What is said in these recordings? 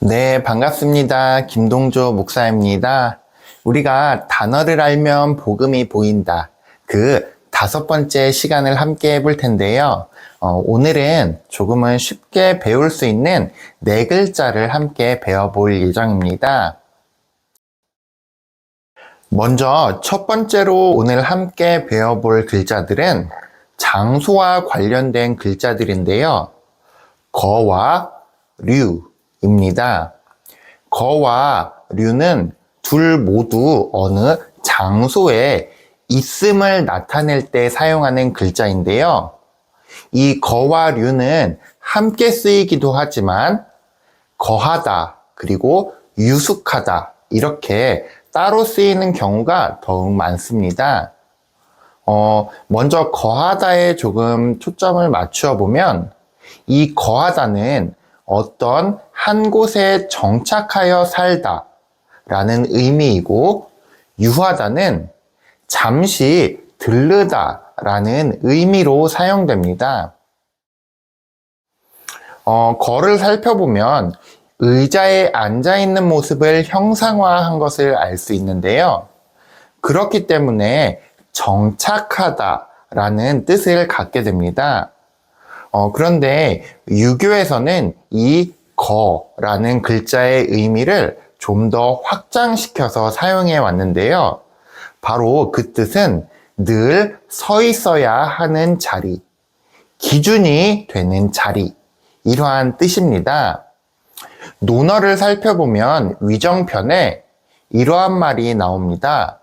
네, 반갑습니다. 김동조 목사입니다. 우리가 단어를 알면 복음이 보인다. 그 5번째 시간을 함께 해볼 텐데요. 오늘은 조금은 쉽게 배울 수 있는 4글자를 함께 배워볼 예정입니다. 먼저 첫 번째로 오늘 함께 배워볼 글자들은 장소와 관련된 글자들인데요. 거와 류입니다. 거와 류는 둘 모두 어느 장소에 있음을 나타낼 때 사용하는 글자인데요. 이 거와 류는 함께 쓰이기도 하지만 거하다 그리고 유숙하다 이렇게 따로 쓰이는 경우가 더욱 많습니다. 먼저 거하다에 조금 초점을 맞추어 보면 이 거하다는 어떤 한 곳에 정착하여 살다 라는 의미이고 유하다는 잠시 들르다 라는 의미로 사용됩니다. 거를 살펴보면 의자에 앉아있는 모습을 형상화한 것을 알 수 있는데요. 그렇기 때문에 정착하다 라는 뜻을 갖게 됩니다. 그런데 유교에서는 이 거라는 글자의 의미를 좀 더 확장시켜서 사용해 왔는데요. 바로 그 뜻은 늘 서 있어야 하는 자리, 기준이 되는 자리, 이러한 뜻입니다. 논어를 살펴보면 위정편에 이러한 말이 나옵니다.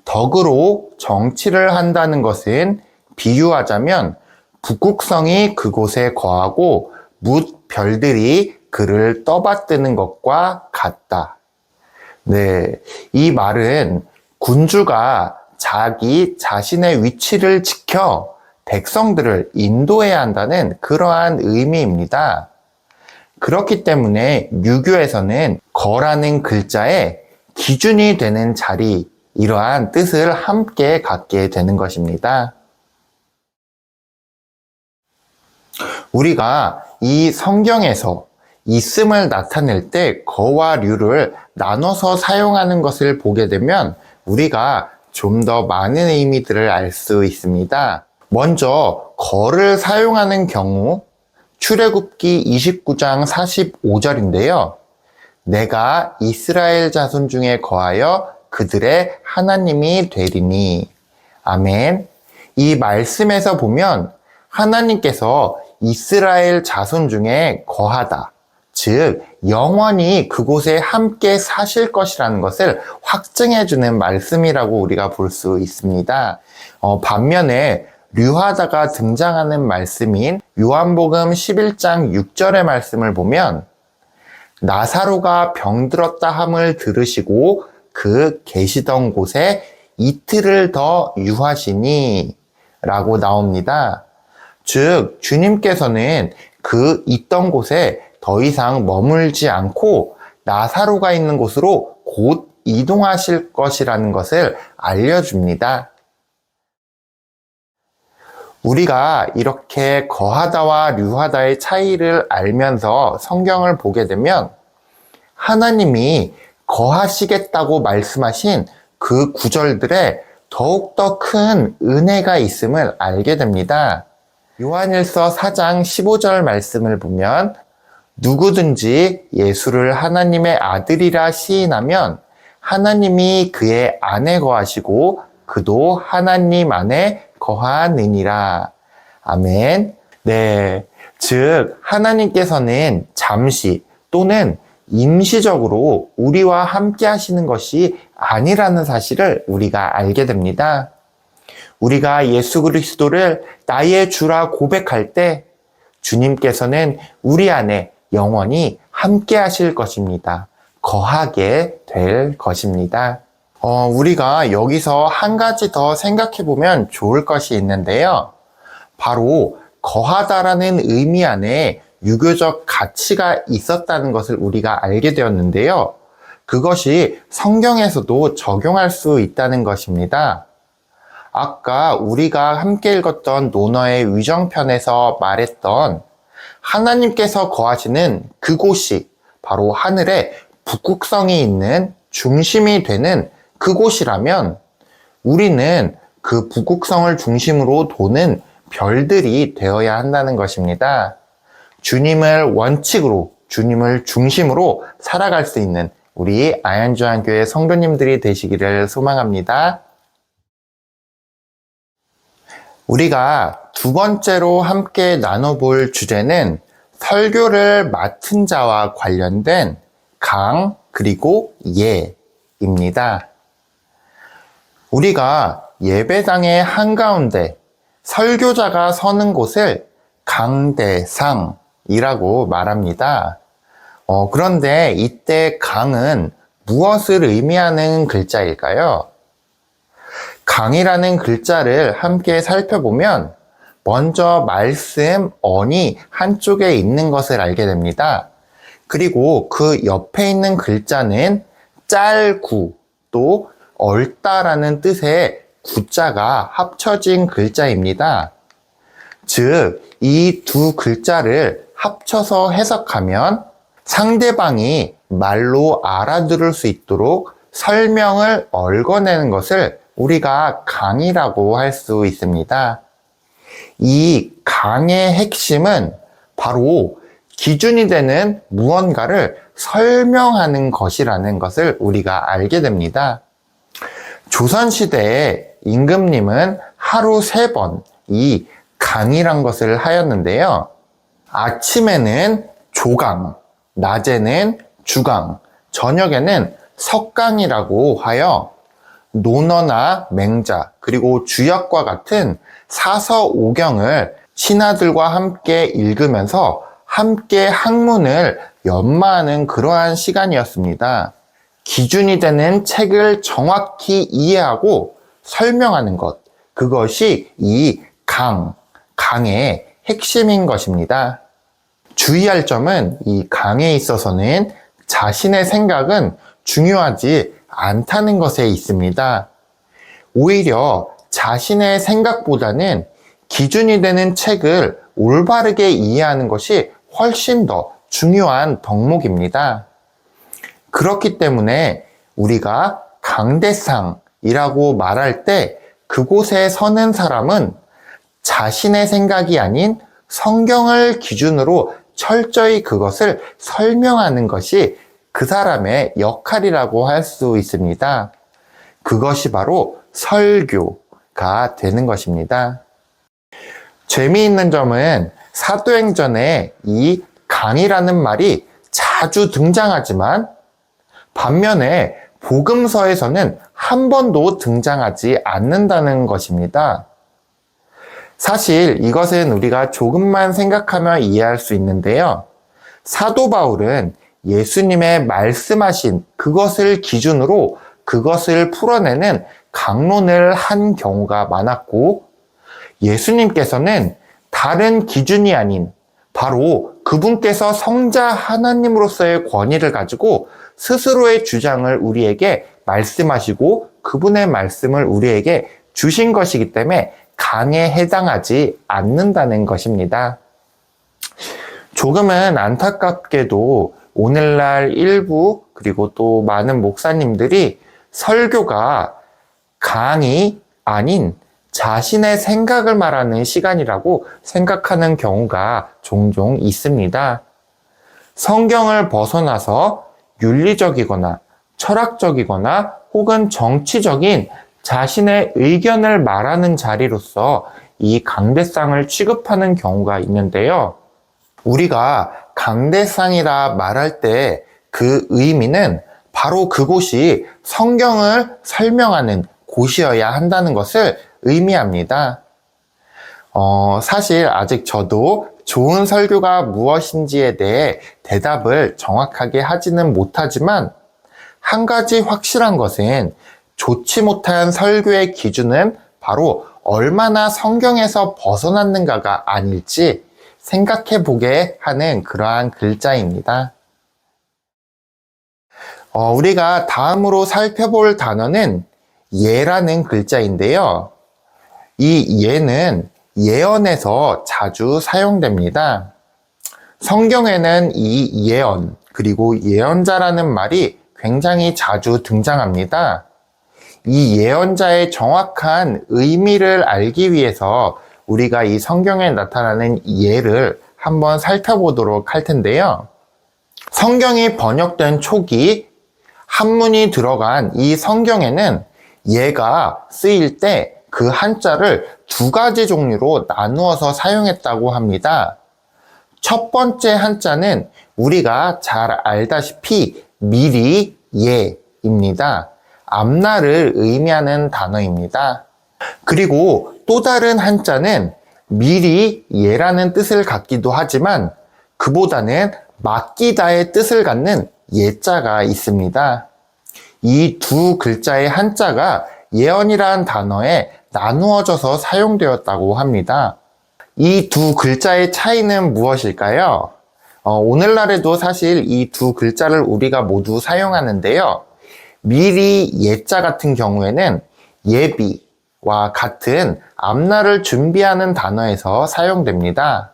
덕으로 정치를 한다는 것은 비유하자면 북극성이 그곳에 거하고 뭇 별들이 그를 떠받드는 것과 같다. 네, 이 말은 군주가 자기 자신의 위치를 지켜 백성들을 인도해야 한다는 그러한 의미입니다. 그렇기 때문에 유교에서는 거라는 글자에 기준이 되는 자리, 이러한 뜻을 함께 갖게 되는 것입니다. 우리가 이 성경에서 있음을 나타낼 때 거와 류를 나눠서 사용하는 것을 보게 되면 우리가 좀 더 많은 의미들을 알 수 있습니다. 먼저 거를 사용하는 경우 출애굽기 29장 45절인데요. 내가 이스라엘 자손 중에 거하여 그들의 하나님이 되리니. 아멘. 이 말씀에서 보면 하나님께서 이스라엘 자손 중에 거하다. 즉, 영원히 그곳에 함께 사실 것이라는 것을 확증해주는 말씀이라고 우리가 볼 수 있습니다. 반면에 류하다가 등장하는 말씀인 요한복음 11장 6절의 말씀을 보면 나사로가 병들었다 함을 들으시고 그 계시던 곳에 이틀을 더 유하시니 라고 나옵니다. 즉 주님께서는 그 있던 곳에 더 이상 머물지 않고 나사로가 있는 곳으로 곧 이동하실 것이라는 것을 알려줍니다. 우리가 이렇게 거하다와 류하다의 차이를 알면서 성경을 보게 되면 하나님이 거하시겠다고 말씀하신 그 구절들에 더욱더 큰 은혜가 있음을 알게 됩니다. 요한일서 4장 15절 말씀을 보면 누구든지 예수를 하나님의 아들이라 시인하면 하나님이 그의 안에 거하시고 그도 하나님 안에 거하느니라. 아멘. 네. 즉, 하나님께서는 잠시 또는 임시적으로 우리와 함께 하시는 것이 아니라는 사실을 우리가 알게 됩니다. 우리가 예수 그리스도를 나의 주라 고백할 때 주님께서는 우리 안에 영원히 함께 하실 것입니다. 거하게 될 것입니다. 우리가 여기서 한 가지 더 생각해 보면 좋을 것이 있는데요. 바로 거하다라는 의미 안에 유교적 가치가 있었다는 것을 우리가 알게 되었는데요. 그것이 성경에서도 적용할 수 있다는 것입니다. 아까 우리가 함께 읽었던 논어의 위정편에서 말했던 하나님께서 거하시는 그곳이 바로 하늘에 북극성이 있는 중심이 되는 그곳이라면 우리는 그 북극성을 중심으로 도는 별들이 되어야 한다는 것입니다. 주님을 원칙으로, 주님을 중심으로 살아갈 수 있는 우리 아현주한교회 성도님들이 되시기를 소망합니다. 우리가 두 번째로 함께 나눠볼 주제는 설교를 맡은 자와 관련된 강 그리고 예입니다. 우리가 예배당의 한가운데 설교자가 서는 곳을 강대상이라고 말합니다. 그런데 이때 강은 무엇을 의미하는 글자일까요? 강이라는 글자를 함께 살펴보면 먼저 말씀, 언이 한쪽에 있는 것을 알게 됩니다. 그리고 그 옆에 있는 글자는 짤구, 또 얽다라는 뜻의 구자가 합쳐진 글자입니다. 즉, 이 두 글자를 합쳐서 해석하면 상대방이 말로 알아들을 수 있도록 설명을 얽어내는 것을 우리가 강이라고 할 수 있습니다. 이 강의 핵심은 바로 기준이 되는 무언가를 설명하는 것이라는 것을 우리가 알게 됩니다. 조선시대에 임금님은 하루 3번 이 강이란 것을 하였는데요. 아침에는 조강, 낮에는 주강, 저녁에는 석강이라고 하여 논어나 맹자, 그리고 주역과 같은 사서오경을 신하들과 함께 읽으면서 함께 학문을 연마하는 그러한 시간이었습니다. 기준이 되는 책을 정확히 이해하고 설명하는 것, 그것이 이 강의 핵심인 것입니다. 주의할 점은 이 강에 있어서는 자신의 생각은 중요하지 않다는 것에 있습니다. 오히려 자신의 생각보다는 기준이 되는 책을 올바르게 이해하는 것이 훨씬 더 중요한 덕목입니다. 그렇기 때문에 우리가 강대상이라고 말할 때 그곳에 서는 사람은 자신의 생각이 아닌 성경을 기준으로 철저히 그것을 설명하는 것이 그 사람의 역할이라고 할 수 있습니다. 그것이 바로 설교가 되는 것입니다. 재미있는 점은 사도행전에 이 강이라는 말이 자주 등장하지만 반면에 복음서에서는 한 번도 등장하지 않는다는 것입니다. 사실 이것은 우리가 조금만 생각하면 이해할 수 있는데요. 사도 바울은 예수님의 말씀하신 그것을 기준으로 그것을 풀어내는 강론을 한 경우가 많았고, 예수님께서는 다른 기준이 아닌 바로 그분께서 성자 하나님으로서의 권위를 가지고 스스로의 주장을 우리에게 말씀하시고 그분의 말씀을 우리에게 주신 것이기 때문에 강에 해당하지 않는다는 것입니다. 조금은 안타깝게도 오늘날 일부 그리고 또 많은 목사님들이 설교가 강이 아닌 자신의 생각을 말하는 시간이라고 생각하는 경우가 종종 있습니다. 성경을 벗어나서 윤리적이거나 철학적이거나 혹은 정치적인 자신의 의견을 말하는 자리로서 이 강대상을 취급하는 경우가 있는데요. 우리가 강대상이라 말할 때 그 의미는 바로 그곳이 성경을 설명하는 곳이어야 한다는 것을 의미합니다. 사실 아직 저도 좋은 설교가 무엇인지에 대해 대답을 정확하게 하지는 못하지만 한 가지 확실한 것은 좋지 못한 설교의 기준은 바로 얼마나 성경에서 벗어났는가가 아닐지 생각해 보게 하는 그러한 글자입니다. 우리가 다음으로 살펴볼 단어는 예라는 글자인데요. 이 예는 예언에서 자주 사용됩니다. 성경에는 이 예언, 그리고 예언자라는 말이 굉장히 자주 등장합니다. 이 예언자의 정확한 의미를 알기 위해서 우리가 이 성경에 나타나는 예를 한번 살펴보도록 할 텐데요. 성경이 번역된 초기 한문이 들어간 이 성경에는 예가 쓰일 때 그 한자를 두 가지 종류로 나누어서 사용했다고 합니다. 첫 번째 한자는 우리가 잘 알다시피 미리 예입니다. 앞날을 의미하는 단어입니다. 그리고 또 다른 한자는 미리 예라는 뜻을 갖기도 하지만 그보다는 맡기다의 뜻을 갖는 예자가 있습니다. 이 두 글자의 한자가 예언이라는 단어에 나누어져서 사용되었다고 합니다. 이 두 글자의 차이는 무엇일까요? 오늘날에도 사실 이 두 글자를 우리가 모두 사용하는데요. 미리 예자 같은 경우에는 예비와 같은 앞날을 준비하는 단어에서 사용됩니다.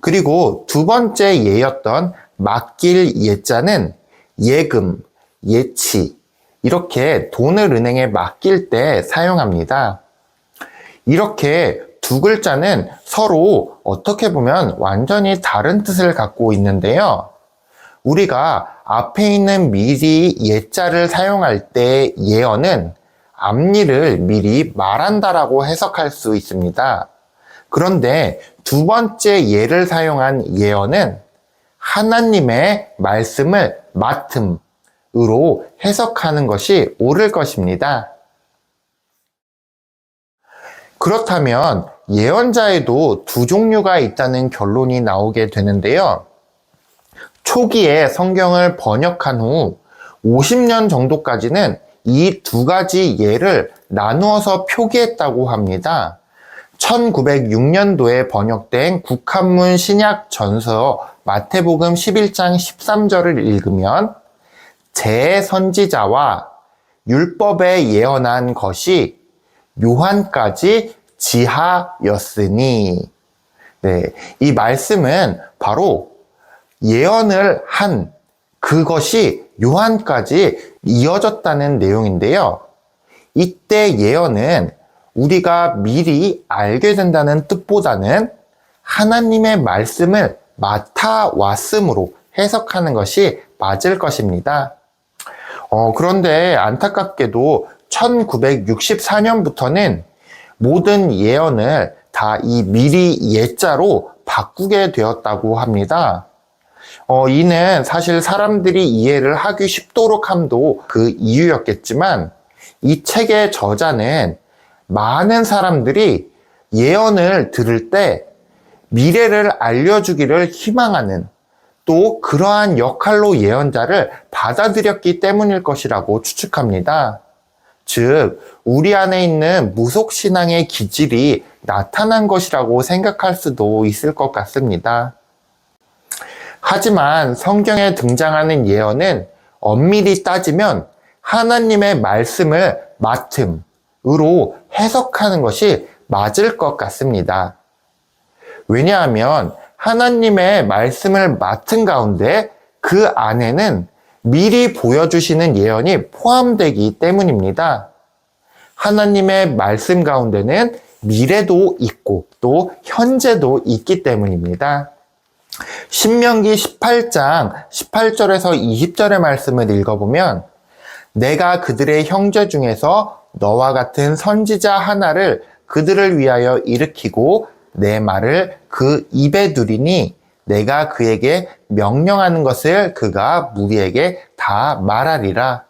그리고 두 번째 예였던 맡길 예자는 예금, 예치 이렇게 돈을 은행에 맡길 때 사용합니다. 이렇게 두 글자는 서로 어떻게 보면 완전히 다른 뜻을 갖고 있는데요. 우리가 앞에 있는 미리 예자를 사용할 때 예언은 앞일을 미리 말한다라고 해석할 수 있습니다. 그런데 두 번째 예를 사용한 예언은 하나님의 말씀을 맡음으로 해석하는 것이 옳을 것입니다. 그렇다면 예언자에도 두 종류가 있다는 결론이 나오게 되는데요. 초기에 성경을 번역한 후 50년 정도까지는 이 두 가지 예를 나누어서 표기했다고 합니다. 1906년도에 번역된 국한문 신약 전서 마태복음 11장 13절을 읽으면 제 선지자와 율법에 예언한 것이 요한까지 지하였으니, 이 말씀은 바로 예언을 한 그것이 요한까지 이어졌다는 내용인데요. 이때 예언은 우리가 미리 알게 된다는 뜻보다는 하나님의 말씀을 맡아왔음으로 해석하는 것이 맞을 것입니다. 그런데 안타깝게도 1964년부터는 모든 예언을 다 이 미리 예자로 바꾸게 되었다고 합니다. 이는 사실 사람들이 이해를 하기 쉽도록 함도 그 이유였겠지만 이 책의 저자는 많은 사람들이 예언을 들을 때 미래를 알려주기를 희망하는 또 그러한 역할로 예언자를 받아들였기 때문일 것이라고 추측합니다. 즉, 우리 안에 있는 무속신앙의 기질이 나타난 것이라고 생각할 수도 있을 것 같습니다. 하지만 성경에 등장하는 예언은 엄밀히 따지면 하나님의 말씀을 맡음으로 해석하는 것이 맞을 것 같습니다. 왜냐하면 하나님의 말씀을 맡은 가운데 그 안에는 미리 보여주시는 예언이 포함되기 때문입니다. 하나님의 말씀 가운데는 미래도 있고 또 현재도 있기 때문입니다. 신명기 18장 18절에서 20절의 말씀을 읽어보면 내가 그들의 형제 중에서 너와 같은 선지자 하나를 그들을 위하여 일으키고 내 말을 그 입에 두리니 내가 그에게 명령하는 것을 그가 무리에게 다 말하리라.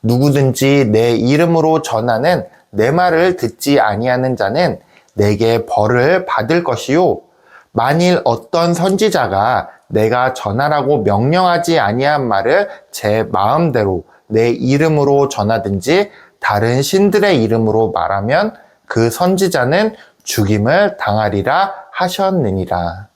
누구든지 내 이름으로 전하는 내 말을 듣지 아니하는 자는 내게 벌을 받을 것이요. 만일 어떤 선지자가 내가 전하라고 명령하지 아니한 말을 제 마음대로 내 이름으로 전하든지 다른 신들의 이름으로 말하면 그 선지자는 죽임을 당하리라 하셨느니라.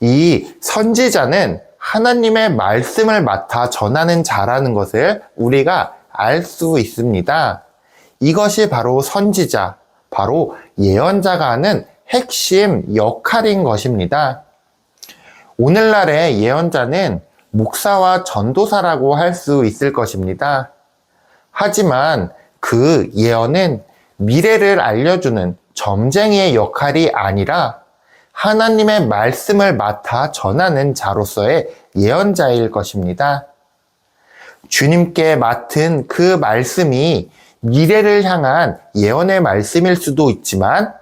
이 선지자는 하나님의 말씀을 맡아 전하는 자라는 것을 우리가 알 수 있습니다. 이것이 바로 선지자, 바로 예언자가 하는 핵심 역할인 것입니다. 오늘날의 예언자는 목사와 전도사라고 할 수 있을 것입니다. 하지만 그 예언은 미래를 알려주는 점쟁이의 역할이 아니라 하나님의 말씀을 맡아 전하는 자로서의 예언자일 것입니다. 주님께 맡은 그 말씀이 미래를 향한 예언의 말씀일 수도 있지만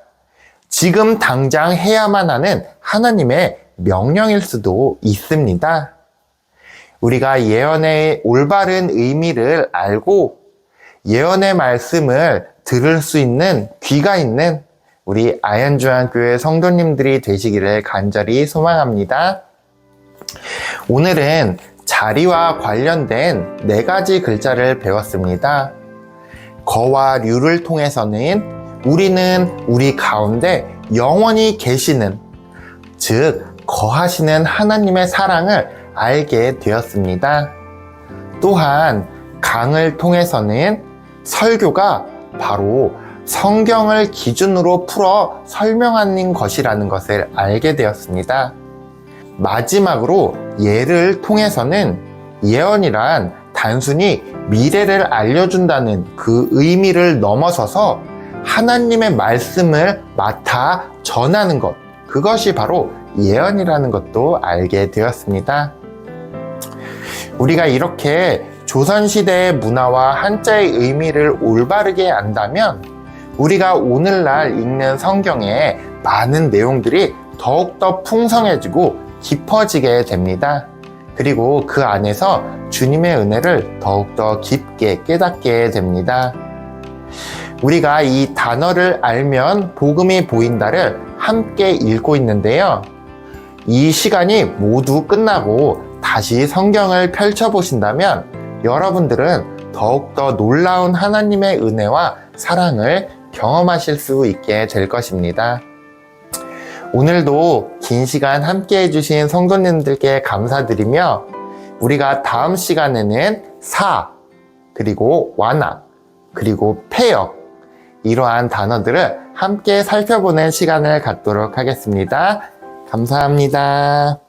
지금 당장 해야만 하는 하나님의 명령일 수도 있습니다. 우리가 예언의 올바른 의미를 알고 예언의 말씀을 들을 수 있는 귀가 있는 우리 아현주한교회 성도님들이 되시기를 간절히 소망합니다. 오늘은 자리와 관련된 4가지 글자를 배웠습니다. 거와 류를 통해서는 우리는 우리 가운데 영원히 계시는, 즉 거하시는 하나님의 사랑을 알게 되었습니다. 또한 강을 통해서는 설교가 바로 성경을 기준으로 풀어 설명하는 것이라는 것을 알게 되었습니다. 마지막으로 예를 통해서는 예언이란 단순히 미래를 알려준다는 그 의미를 넘어서서 하나님의 말씀을 맡아 전하는 것, 그것이 바로 예언이라는 것도 알게 되었습니다. 우리가 이렇게 조선시대의 문화와 한자의 의미를 올바르게 안다면 우리가 오늘날 읽는 성경의 많은 내용들이 더욱더 풍성해지고 깊어지게 됩니다. 그리고 그 안에서 주님의 은혜를 더욱더 깊게 깨닫게 됩니다. 우리가 이 단어를 알면 복음이 보인다를 함께 읽고 있는데요. 이 시간이 모두 끝나고 다시 성경을 펼쳐보신다면 여러분들은 더욱더 놀라운 하나님의 은혜와 사랑을 경험하실 수 있게 될 것입니다. 오늘도 긴 시간 함께 해주신 성도님들께 감사드리며 우리가 다음 시간에는 사, 그리고 완화, 그리고 폐역, 이러한 단어들을 함께 살펴보는 시간을 갖도록 하겠습니다. 감사합니다.